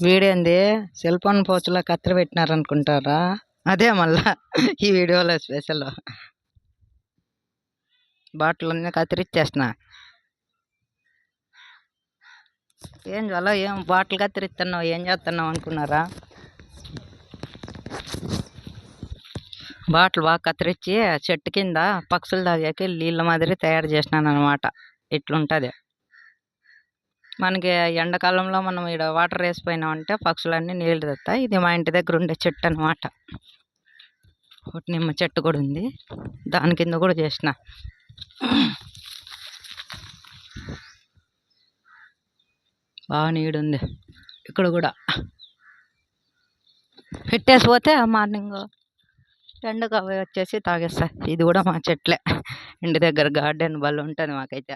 వీడేంది cell phone పోచులా కత్తిరి పెట్టినారనుకుంటారా? అదే మళ్ళా ఈ వీడియోలో స్పెషల్. బాటిల్ అన్నీ కత్తిరిచ్చేసిన. ఏం జ్వల ఏం బాటిల్ కత్తిరిస్తున్నావు, ఏం చేస్తున్నావు అనుకున్నారా? బాటిల్ బాగా కత్తిరించి చెట్టు కింద పక్షులు తాగాకి నీళ్ళ మాదిరి తయారు చేసినాను అనమాట. ఇట్లుంటుంది. మనకి ఎండాకాలంలో మనం ఇక్కడ వాటర్ వేసిపోయినామంటే పక్షులన్నీ నీళ్ళు తెస్తాయి. ఇది మా ఇంటి దగ్గర ఉండే చెట్టు అనమాట. ఒకటి నిమ్మ చెట్టు కూడా ఉంది, దాని కింద కూడా చేసిన. బాగా నీడుంది ఇక్కడ కూడా. పెట్టేసి పోతే మార్నింగ్ ఎండకు అవి వచ్చేసి తాగేస్తాయి. ఇది కూడా మా చెట్లే, ఇంటి దగ్గర గార్డెన్ బల్ల ఉంటుంది మాకైతే.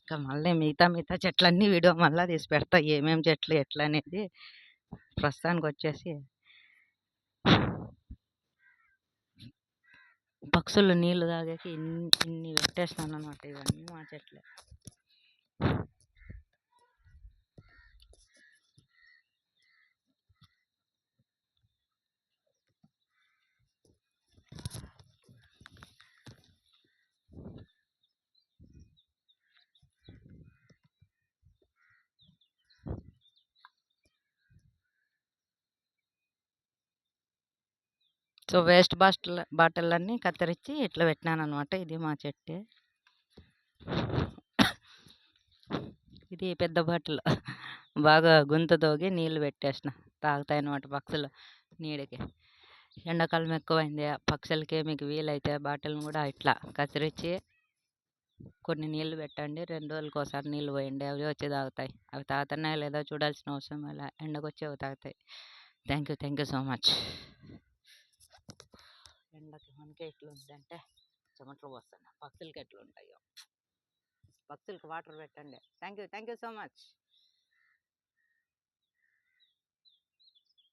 ఇంకా మళ్ళీ మిగతా చెట్లన్నీ వీడియో మళ్ళీ తీసి పెడతా, ఏమేమి చెట్లు ఎట్లా అనేది. ప్రస్తుతానికి వచ్చేసి పక్షులు నీళ్లు తాగాకి ఇన్ని పెట్టేస్తాను అనమాట. ఇవన్నీ మా చెట్లే. సో వేస్ట్ బాటిల్ అన్నీ కత్తిరించి ఇట్లా పెట్టినాను అనమాట. ఇది మా చెట్టు. ఇది పెద్ద బాటిల్, బాగా గుంత తోగి నీళ్ళు పెట్టేసిన, తాగుతాయి అనమాట పక్షులు నీడకి. ఎండాకాలం ఎక్కువైంది, పక్షులకి మీకు వీలైతే బాటిల్ని కూడా ఇట్లా కత్తిరించి కొన్ని నీళ్ళు పెట్టండి. 2 రోజులకు ఒకసారి నీళ్ళు పోయండి, అవి వచ్చి తాగుతాయి. అవి తాగుతున్నాయో లేదో చూడాల్సిన అవసరం ఇలా, ఎండకు వచ్చి అవి తాగుతాయి. Thank you so much. ఎండకి మనకి ఎట్లుందంటే చెమటలు పోస్తాయి, పక్షులకి ఎట్లుంటాయో. పక్షులకి వాటర్ పెట్టండి. Thank you so much.